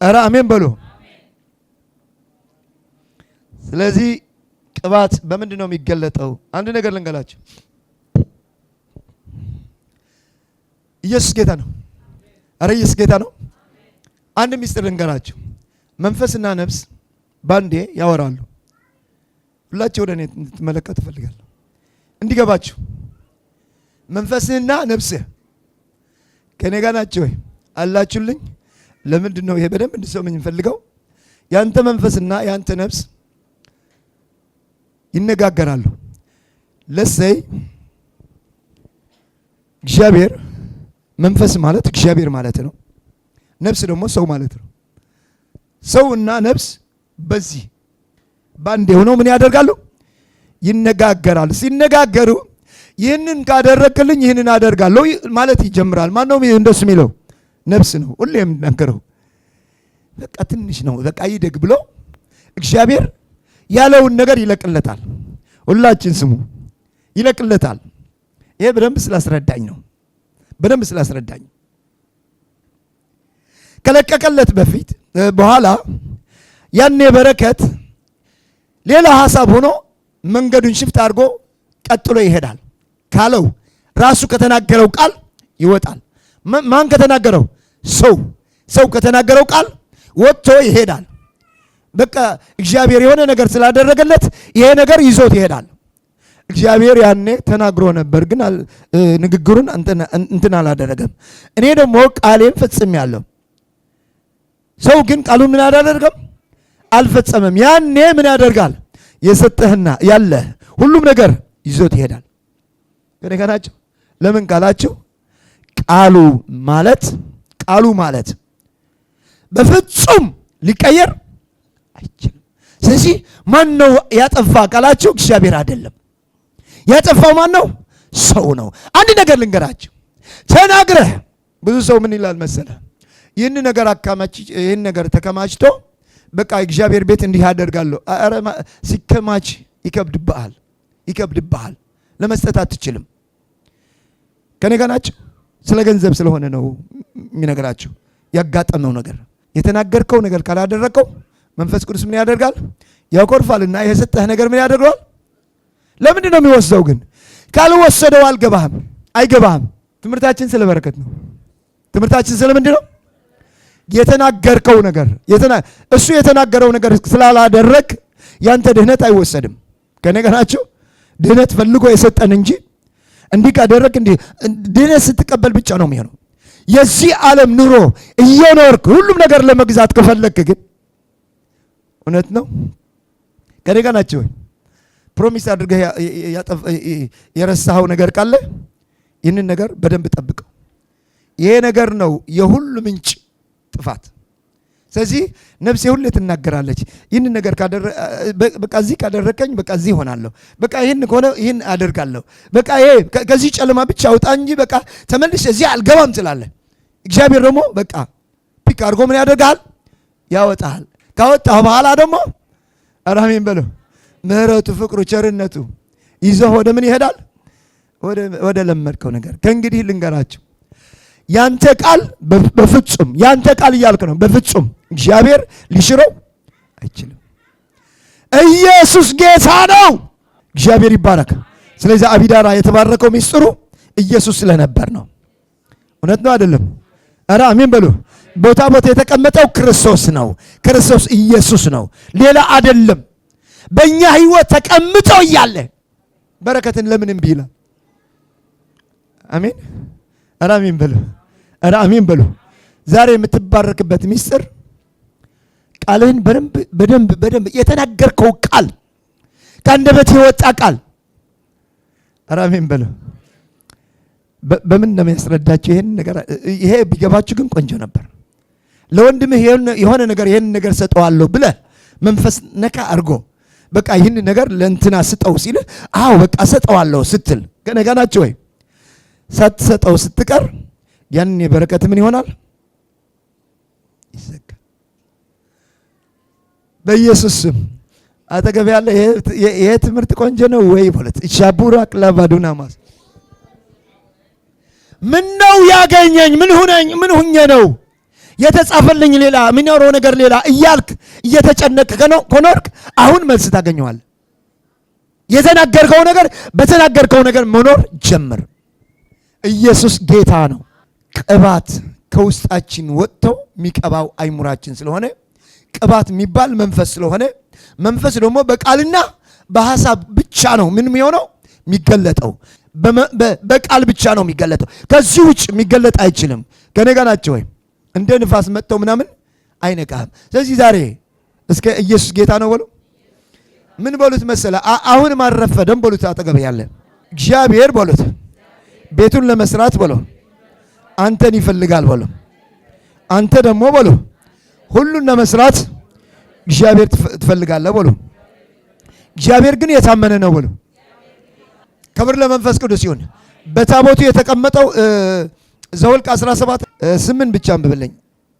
ኧረ አሜን በሉ። ስለዚህ ቅባት በምንድን ነው የሚገለጠው? አንድ ነገር ልንገላችሁ። ኢየሱስ ጌታ ነው። ኧረ ኢየሱስ ጌታ ነው። አንድ ሚስጥር ልንገራችሁ። መንፈስና ነፍስ ባንዴ ያወራሉ። ሁላችሁ ወደ እኔ እንድትመለከቱ እፈልጋለሁ እንዲገባችሁ። መንፈስህና ነፍስህ ከኔ ጋር ናቸው ወይ? አላችሁልኝ? ለምንድን ነው ይሄ በደንብ እንድትሰሙኝ የምፈልገው? ያንተ መንፈስና ያንተ ነፍስ ይነጋገራሉ። ለሰይ እግዚአብሔር መንፈስ ማለት እግዚአብሔር ማለት ነው። ነፍስ ደግሞ ሰው ማለት ነው። ሰውና ነፍስ በዚህ ባንዴ ሆነው ምን ያደርጋሉ? ይነጋገራሉ። ሲነጋገሩ ይህንን ካደረግልኝ ይህንን አደርጋለሁ ማለት ይጀምራል። ማን ነው እንደሱ የሚለው? ነፍስ ነው። ሁሌ የምናገረው በቃ ትንሽ ነው በቃ ይደግ ብሎ እግዚአብሔር ያለውን ነገር ይለቅለታል። ሁላችን ስሙ፣ ይለቅለታል። ይሄ በደንብ ስላስረዳኝ ነው። በደንብ ስላስረዳኝ ከለቀቀለት በፊት በኋላ ያኔ በረከት ሌላ ሐሳብ ሆኖ መንገዱን ሽፍት አድርጎ ቀጥሎ ይሄዳል። ካለው ራሱ ከተናገረው ቃል ይወጣል። ማን ከተናገረው? ሰው ከተናገረው ቃል ወጥቶ ይሄዳል። በቃ እግዚአብሔር የሆነ ነገር ስላደረገለት ይሄ ነገር ይዞት ይሄዳል። እግዚአብሔር ያኔ ተናግሮ ነበር፣ ግን ንግግሩን እንትን አላደረገም። እኔ ደግሞ ቃሌን ፈጽሜያለሁ። ሰው ግን ቃሉን ምን አላደረገም? አልፈጸመም። ያኔ ምን ያደርጋል? የሰጠህና ያለ ሁሉም ነገር ይዞት ይሄዳል። ከነገራችሁ ለምን ካላችሁ ቃሉ ማለት በፍጹም ሊቀየር አይችልም። ስለዚህ ማን ነው ያጠፋ ካላችሁ እግዚአብሔር አይደለም። ያጠፋው ማን ነው? ሰው ነው። አንድ ነገር ልንገራችሁ። ተናግረህ ብዙ ሰው ምን ይላል መሰለ? ይህን ነገር አካማች ይህን ነገር ተከማችቶ በቃ እግዚአብሔር ቤት እንዲህ ያደርጋለሁ። አረ ሲከማች ይከብድብሃል። ለመስጠት አትችልም። ከኔ ጋር ናችሁ? ስለ ገንዘብ ስለሆነ ነው የሚነግራችሁ። ያጋጠመው ነገር የተናገርከው ነገር ካላደረከው መንፈስ ቅዱስ ምን ያደርጋል? ያኮርፋልና የሰጠህ ነገር ምን ያደርጋል? ለምንድን ነው የሚወስደው ግን? ካልወሰደው አይገባህም። ትምህርታችን ስለ በረከት ነው። ትምህርታችን ስለምንድን ነው? የተናገርከው ነገር እሱ የተናገረው ነገር ስላላደረግ ያንተ ድህነት አይወሰድም። ከኔ ጋር ናችሁ? ድህነት ፈልጎ የሰጠን እንጂ እንዲህ ካደረግ እንዲህ ድህነት ስትቀበል ብቻ ነው የሚሆነው። የዚህ ዓለም ኑሮ እየኖርክ ሁሉም ነገር ለመግዛት ከፈለክ ግን እውነት ነው። ከኔ ጋር ናችሁ? ፕሮሚስ አድርገህ የረሳኸው ነገር ካለ ይህንን ነገር በደንብ ጠብቀው። ይሄ ነገር ነው የሁሉ ምንጭ ጥፋት። ስለዚህ ነፍሴ ሁሌ ትናገራለች፣ ይህን ነገር በቃ እዚህ ካደረከኝ በቃ እዚህ ሆናለሁ፣ በቃ ይህን ከሆነ ይህን አደርጋለሁ፣ በቃ ይሄ ከዚህ ጨለማ ብቻ አውጣ እንጂ በቃ ተመልሼ እዚህ አልገባም ትላለህ። እግዚአብሔር ደግሞ በቃ ፒክ አድርጎ ምን ያደርጋል? ያወጣል። ካወጣህ በኋላ ደግሞ አራሜን በለው ምህረቱ፣ ፍቅሩ፣ ቸርነቱ ይዘህ ወደ ምን ይሄዳል? ወደ ለመድከው ነገር። ከእንግዲህ ልንገራችሁ ያንተ ቃል በፍጹም ያንተ ቃል እያልክ ነው፣ በፍጹም እግዚአብሔር ሊሽረው አይችልም። ኢየሱስ ጌታ ነው። እግዚአብሔር ይባረክ። ስለዚህ አቢዳራ የተባረከው ሚስጥሩ ኢየሱስ ስለነበር ነው። እውነት ነው አይደለም? ኧረ አሜን በሉ። ቦታ የተቀመጠው ክርስቶስ ነው። ክርስቶስ ኢየሱስ ነው፣ ሌላ አይደለም። በእኛ ህይወት ተቀምጦ እያለ በረከትን ለምን እምቢ ይላል? አሜን። ኧረ አሜን በሉ። ኧረ አሜን በሉ። ዛሬ የምትባረክበት ሚስጥር ቃልህን በደንብ የተናገርከው ቃል ከአንደበት የወጣ ቃል። ኧረ አሜን በሉ። በምን ነው የሚያስረዳችሁ? ይሄን ነገር ይሄ ቢገባችሁ ግን ቆንጆ ነበር። ለወንድምህ የሆነ ነገር ይሄን ነገር ሰጠዋለሁ ብለህ መንፈስ ነካ አድርጎ በቃ ይህን ነገር ለእንትና ስጠው ሲልህ አዎ በቃ ሰጠዋለሁ ስትል ከነጋ ናቸው ወይ ሳትሰጠው ስትቀር ያንን የበረከት ምን ይሆናል? ይዘጋል። በኢየሱስ ስም አጠገብ ያለ ይሄ ትምህርት ቆንጆ ነው ወይ ማለት ኢሻቡራ ክላባዱና ማስ ምን ነው ያገኘኝ? ምን ሁኜ ነው የተጻፈልኝ ሌላ የሚኖረው ነገር ሌላ እያልክ እየተጨነቅክ ከኖርክ አሁን መልስ ታገኘዋለህ። የተናገርከው ነገር በተናገርከው ነገር መኖር ጀምር። ኢየሱስ ጌታ ነው። ቅባት ከውስጣችን ወጥተው የሚቀባው አይሙራችን ስለሆነ ቅባት የሚባል መንፈስ ስለሆነ መንፈስ ደግሞ በቃልና በሐሳብ ብቻ ነው ምን የሚሆነው የሚገለጠው። በቃል ብቻ ነው የሚገለጠው። ከዚህ ውጭ የሚገለጥ አይችልም። ከኔ ጋር ናቸው ወይ? እንደ ንፋስ መጥተው ምናምን አይነቃህም። ስለዚህ ዛሬ እስከ ኢየሱስ ጌታ ነው በሉ። ምን በሉት መሰለ? አሁን ማረፈደም በሉት። አጠገብ ያለ እግዚአብሔር በሉት ቤቱን ለመስራት በሉ አንተን ይፈልጋል በሉ። አንተ ደግሞ በሉ ሁሉን ለመስራት እግዚአብሔር ትፈልጋለህ በሉ። እግዚአብሔር ግን የታመነ ነው በሉ። ክብር ለመንፈስ ቅዱስ ይሁን። በታቦቱ የተቀመጠው ዘኍልቍ 17:8 ብቻ አንብብልኝ።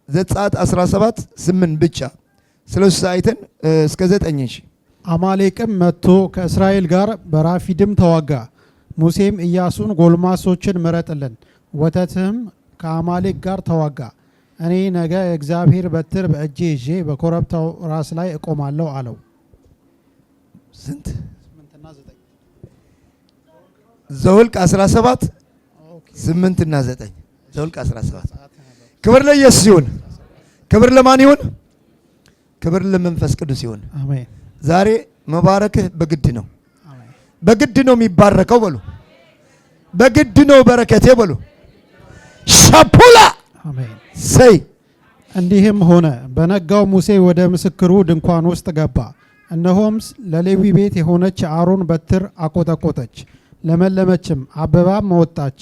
ዘጸአት 17:8 ብቻ ስለሱ አይተን እስከ 9 አማሌቅም መጥቶ ከእስራኤል ጋር በራፊድም ተዋጋ። ሙሴም ኢያሱን ጎልማሶችን ምረጥልን፣ ወተትህም ከአማሌቅ ጋር ተዋጋ። እኔ ነገ የእግዚአብሔር በትር በእጄ ይዤ በኮረብታው ራስ ላይ እቆማለሁ አለው። ስንት? ዘኍልቍ 17:8 እና 9 ዘኍልቍ 17 ክብር ለኢየሱስ ይሁን። ክብር ለማን ይሁን? ክብር ለመንፈስ ቅዱስ ይሁን። አሜን። ዛሬ መባረክህ በግድ ነው። በግድ ነው የሚባረከው በሉ። በግድ ነው በረከቴ በሉ። ሻፑላ አሜን። ሰይ እንዲህም ሆነ በነጋው ሙሴ ወደ ምስክሩ ድንኳን ውስጥ ገባ። እነሆም ለሌዊ ቤት የሆነች አሮን በትር አቆጠቆጠች፣ ለመለመችም፣ አበባም ወጣች፣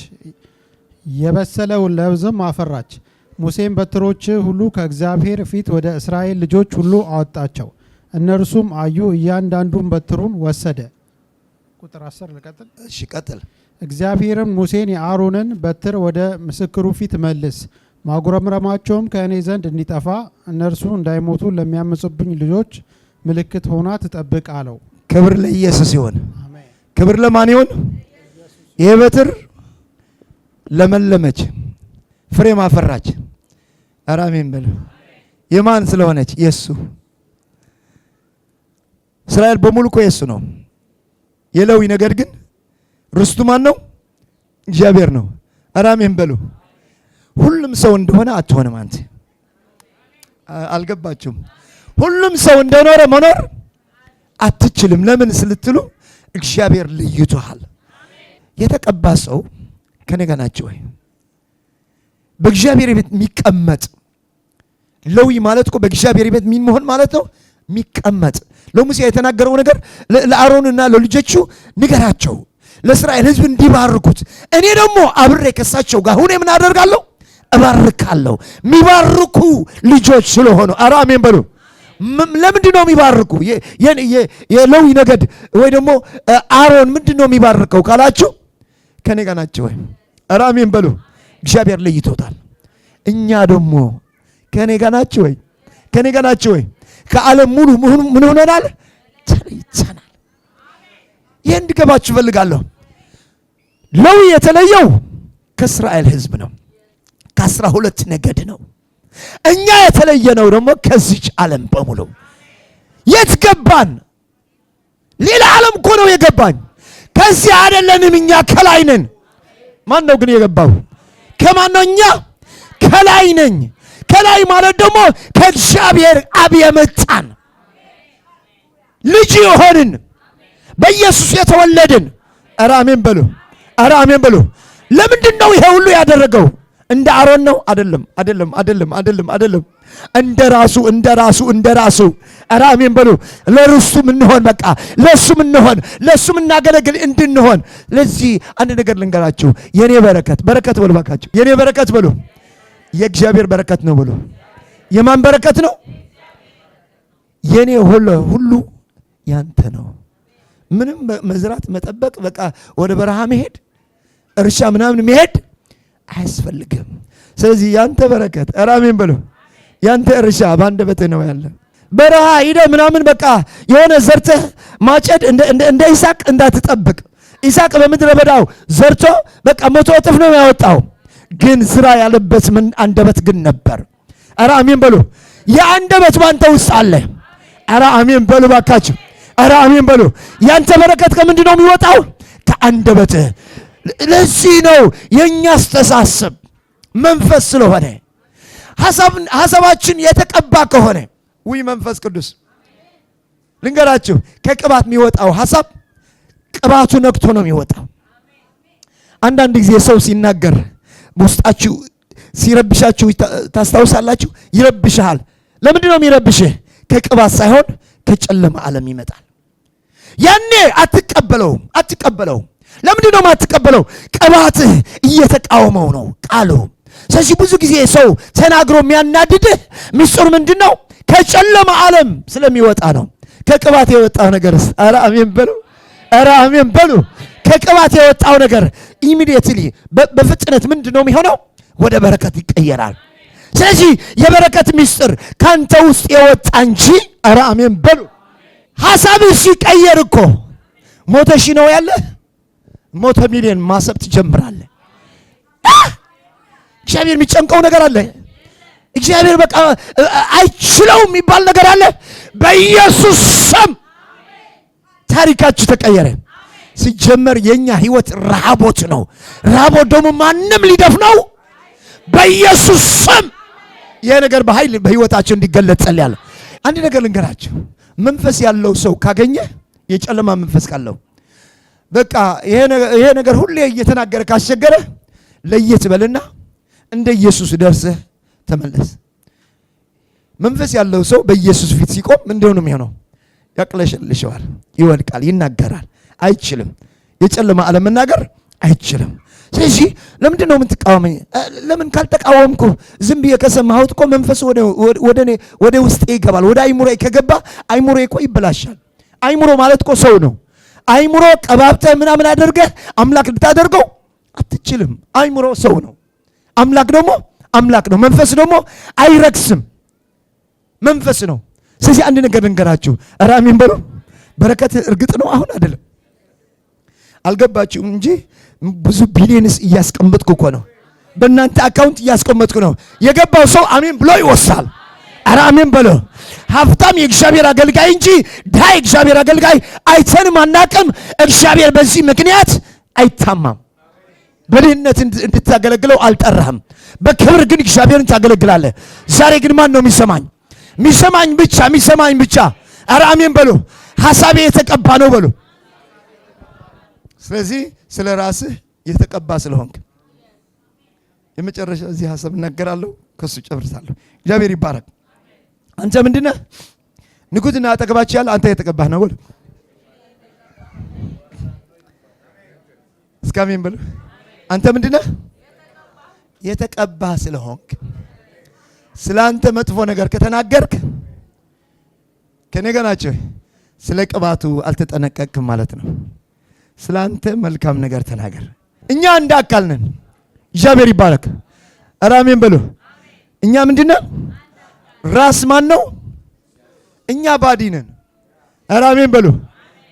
የበሰለው ለውዝም አፈራች። ሙሴም በትሮች ሁሉ ከእግዚአብሔር ፊት ወደ እስራኤል ልጆች ሁሉ አወጣቸው። እነርሱም አዩ፣ እያንዳንዱን በትሩን ወሰደ። ቁጥር 10 ልቀጥል? እሺ ቀጥል። እግዚአብሔርም ሙሴን የአሮንን በትር ወደ ምስክሩ ፊት መልስ፣ ማጉረምረማቸውም ከእኔ ዘንድ እንዲጠፋ እነርሱ እንዳይሞቱ ለሚያመጹብኝ ልጆች ምልክት ሆና ትጠብቅ አለው። ክብር ለኢየሱስ ይሁን። ክብር ለማን ይሁን? ይሄ በትር ለመለመች፣ ፍሬ ማፈራች። ኧረ አሜን በሉ። የማን ስለሆነች? የሱ። እስራኤል በሙሉ እኮ የሱ ነው። የሌዊ ነገድ ግን ርስቱ ማን ነው? እግዚአብሔር ነው። ኧረ አሜን በሉ። ሁሉም ሰው እንደሆነ አትሆንም። አንተ አልገባችሁም? ሁሉም ሰው እንደኖረ መኖር አትችልም። ለምን ስልትሉ እግዚአብሔር ለይቶሃል። የተቀባ ሰው ከኔ ጋር ናቸው ወይ? በእግዚአብሔር ቤት የሚቀመጥ ሌዊ ማለት እኮ በእግዚአብሔር ቤት ምን መሆን ማለት ነው? የሚቀመጥ። ለሙሴ የተናገረው ነገር ለአሮንና ለልጆቹ ንገራቸው፣ ለእስራኤል ሕዝብ እንዲባርኩት። እኔ ደግሞ አብሬ ከሳቸው ጋር ሁኔ ምን አደርጋለሁ? እባርካለሁ። የሚባርኩ ልጆች ስለሆኑ ኧረ አሜን በሉ። ለምንድን ነው የሚባርኩ? የሌዊ ነገድ ወይ ደግሞ አሮን ምንድን ነው የሚባርከው ካላችሁ ከኔ ጋር ናቸው ወይ? ኧረ አሜን በሉ። እግዚአብሔር ለይቶታል። እኛ ደግሞ ከኔ ጋር ናቸው ወይ? ከኔ ጋር ናቸው ወይ? ከዓለም ሙሉ ምን ሆነናል? ተለይተናል። ይሄን እንድገባችሁ እፈልጋለሁ። ሌዊ የተለየው ከእስራኤል ሕዝብ ነው፣ ከ12 ነገድ ነው። እኛ የተለየነው ደግሞ ከዚች ዓለም በሙሉ። የት ገባን? ሌላ ዓለም እኮ ነው የገባኝ። ከዚህ አይደለንም፣ እኛ ከላይ ነን። ማን ነው ግን የገባው? ከማን ነው? እኛ ከላይ ነኝ። ከላይ ማለት ደግሞ ከእግዚአብሔር አብ የመጣን ልጅ የሆንን በኢየሱስ የተወለድን። ኧረ አሜን በሉ። ኧረ አሜን በሉ። ለምንድን ነው ይሄ ሁሉ ያደረገው? እንደ አሮን ነው? አይደለም። እንደ ራሱ ኧረ አሜን በሉ። ለርሱ ምንሆን፣ በቃ ለሱ ምንሆን፣ ለሱ ምናገለግል እንድንሆን። ለዚህ አንድ ነገር ልንገራችሁ። የኔ በረከት በሉ ባካችሁ። የኔ በረከት በሉ። የእግዚአብሔር በረከት ነው በሉ። የማን በረከት ነው? የኔ ሁሉ ያንተ ነው። ምንም መዝራት መጠበቅ፣ በቃ ወደ በረሃ መሄድ፣ እርሻ ምናምን መሄድ አያስፈልግም። ስለዚህ ያንተ በረከት ኧረ አሜን በሉ። ያንተ እርሻ በአንደበትህ ነው ያለ። በረሃ ሂደህ ምናምን በቃ የሆነ ዘርተህ ማጨድ እንደ ይስሐቅ እንዳትጠብቅ። ይስሐቅ በምድረ በዳው ዘርቶ በቃ 100 እጥፍ ነው ያወጣው። ግን ዝራ ያለበት ምን አንደበት ግን ነበር። ኧረ አሜን በሉ። የአንደበት ባንተ ውስጥ አለ። ኧረ አሜን በሉ ባካችሁ። ኧረ አሜን በሉ። ያንተ በረከት ከምንድን ነው የሚወጣው? ከአንደበትህ። ለዚህ ነው የኛ አስተሳሰብ መንፈስ ስለሆነ ሐሳባችን የተቀባ ከሆነ ውይ መንፈስ ቅዱስ ልንገራችሁ፣ ከቅባት የሚወጣው ሐሳብ ቅባቱ ነክቶ ነው የሚወጣው። አንዳንድ ጊዜ ሰው ሲናገር ውስጣችሁ ሲረብሻችሁ ታስታውሳላችሁ። ይረብሻል። ለምንድን ነው የሚረብሽህ? ከቅባት ሳይሆን ከጨለማ ዓለም ይመጣል። ያኔ አትቀበለውም። ለምንድን ነው የማትቀበለው? ቅባትህ እየተቃወመው ነው ቃሉ። ስለዚህ ብዙ ጊዜ ሰው ተናግሮ የሚያናድድህ ምስጢር ምንድን ነው? ከጨለማ ዓለም ስለሚወጣ ነው። ከቅባት የወጣው ነገርስ ኧረ አሜን በሉ። ኧረ አሜን በሉ። ከቅባት የወጣው ነገር ኢሚዲየትሊ በፍጥነት ምንድን ነው የሚሆነው? ወደ በረከት ይቀየራል። ስለዚህ የበረከት ምስጢር ካንተ ውስጥ የወጣ እንጂ ኧረ አሜን በሉ። ሐሳብህ ሲቀየር እኮ 100,000 ነው ያለ 100 ሚሊዮን ማሰብ ትጀምራለህ። እግዚአብሔር የሚጨንቀው ነገር አለ። እግዚአብሔር በቃ አይችለውም የሚባል ነገር አለ። በኢየሱስ ስም ታሪካችሁ ተቀየረ። ሲጀመር የኛ ህይወት ረሃቦት ነው። ረሃቦት ደግሞ ማንም ሊደፍነው በኢየሱስ ስም ይሄ ነገር በኃይል በህይወታችን እንዲገለጥ ጸልያለሁ። አንድ ነገር ልንገራችሁ። መንፈስ ያለው ሰው ካገኘ የጨለማ መንፈስ ካለው በቃ ይሄ ነገር ሁሌ እየተናገረ ካስቸገረ ለየት በልና እንደ ኢየሱስ ደርሰህ ተመለስ። መንፈስ ያለው ሰው በኢየሱስ ፊት ሲቆም ምንድነው የሚሆነው? ያቅለሽልሽዋል፣ ይወድቃል፣ ይናገራል። አይችልም። የጨለማ ዓለም መናገር አይችልም። ስለዚህ ለምንድን ነው የምትቃወመኝ? ለምን ካልተቃወምኩ ዝም ብዬ ከሰማሁት እኮ መንፈስ ወደ ውስጤ ይገባል። ወደ አይሙሮ ከገባ አይሙሮ እኮ ይበላሻል። አይሙሮ ማለት እኮ ሰው ነው። አይሙሮ ቀባብተህ ምናምን አድርገህ አምላክ ልታደርገው አትችልም። አይሙሮ ሰው ነው። አምላክ ደግሞ አምላክ ነው። መንፈስ ደግሞ አይረክስም፣ መንፈስ ነው። ስለዚህ አንድ ነገር ልንገራችሁ። ኧረ አሜን በሉ። በረከት እርግጥ ነው አሁን አይደለም፣ አልገባችሁም እንጂ ብዙ ቢሊየንስ እያስቀመጥኩ እኮ ነው፣ በእናንተ አካውንት እያስቀመጥኩ ነው። የገባው ሰው አሜን ብሎ ይወሳል። ኧረ አሜን በሉ። ሀብታም የእግዚአብሔር አገልጋይ እንጂ ድሃ የእግዚአብሔር አገልጋይ አይተንም አናቅም። እግዚአብሔር በዚህ ምክንያት አይታማም። በድህነት እንድታገለግለው አልጠራህም፣ በክብር ግን እግዚአብሔርን ታገለግላለህ። ዛሬ ግን ማን ነው የሚሰማኝ? የሚሰማኝ ብቻ። ኧረ አሜን በሉ። ሐሳቤ የተቀባ ነው በሉ። ስለዚህ ስለ ራስህ የተቀባ ስለሆንክ የመጨረሻ እዚህ ሐሳብ እናገራለሁ፣ ከሱ ጨርሳለሁ። እግዚአብሔር ይባረክ። አንተ ምንድነህ? ንጉሥና አጠገባችሁ ያለ አንተ የተቀባህ ነው በሉ። እስከ አሜን በሉ። አንተ ምንድነህ? የተቀባህ ስለሆንክ ስለ አንተ መጥፎ ነገር ከተናገርክ ከኔ ጋር ናቸው። ስለ ቅባቱ አልተጠነቀቅክም ማለት ነው። ስለ አንተ መልካም ነገር ተናገር። እኛ እንደ አካል ነን። እግዚአብሔር ይባረክ። ኧረ አሜን በሉ። እኛ ምንድነው? ራስ ማን ነው? እኛ ባዲ ነን። ኧረ አሜን በሉ።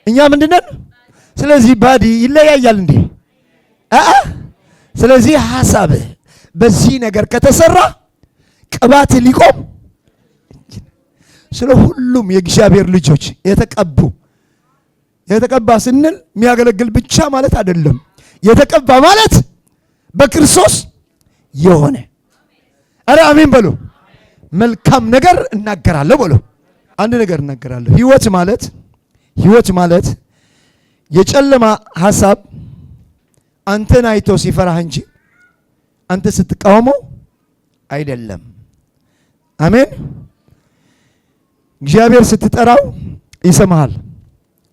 እኛ ምንድነን? ስለዚህ ባዲ ይለያያል እንዴ? ስለዚህ ሐሳብህ በዚህ ነገር ከተሰራ ቅባት ሊቆም። ስለ ሁሉም የእግዚአብሔር ልጆች የተቀባ ስንል የሚያገለግል ብቻ ማለት አይደለም። የተቀባ ማለት በክርስቶስ የሆነ ኧረ አሜን በሉ። መልካም ነገር እናገራለሁ በሉ። አንድ ነገር እናገራለሁ። ህይወት ማለት የጨለማ ሐሳብ አንተን አይቶ ሲፈራህ እንጂ አንተ ስትቃወመው አይደለም። አሜን። እግዚአብሔር ስትጠራው ይሰማሃል።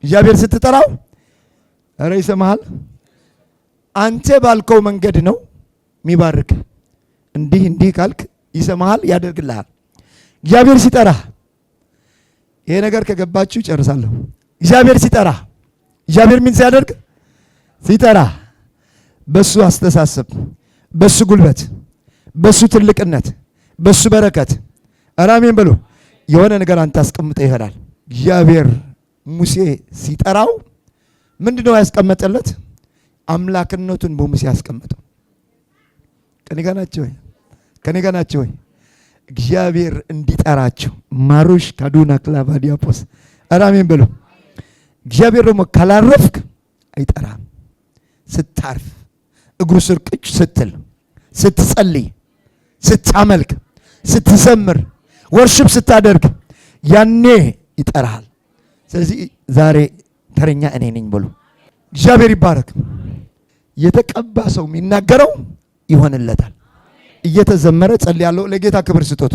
እግዚአብሔር ስትጠራው ኧረ ይሰማሃል። አንተ ባልከው መንገድ ነው የሚባርክ። እንዲህ ካልክ ይሰማሃል፣ ያደርግልሃል። እግዚአብሔር ሲጠራህ ይሄ ነገር ከገባችሁ ጨርሳለሁ። እግዚአብሔር ሲጠራህ እግዚአብሔር ምን ሲያደርግ ሲጠራ በሱ አስተሳሰብ፣ በሱ ጉልበት፣ በሱ ትልቅነት፣ በሱ በረከት ኧረ አሜን በሉ። የሆነ ነገር አንተ አስቀምጠህ ይሄዳል። እግዚአብሔር ሙሴ ሲጠራው ምንድነው ያስቀመጠለት? አምላክነቱን በሙሴ ያስቀመጠው። ከኔ ጋር ናቸው ወይ? እግዚአብሔር እንዲጠራቸው ማሩሽ ካዱና ክላቫዲያፖስ ኧረ አሜን በሉ። እግዚአብሔር ደግሞ ካላረፍክ አይጠራም። ስታርፍ እግሩ ስር ቁጭ ስትል፣ ስትጸልይ፣ ስታመልክ፣ ስትዘምር፣ ወርሽፕ ስታደርግ ያኔ ይጠራሃል። ስለዚህ ዛሬ ተረኛ እኔ ነኝ ብሎ እግዚአብሔር ይባረክ። የተቀባ ሰው የሚናገረው ይሆንለታል። እየተዘመረ ጸልያለሁ። ለጌታ ክብር ስጦቱ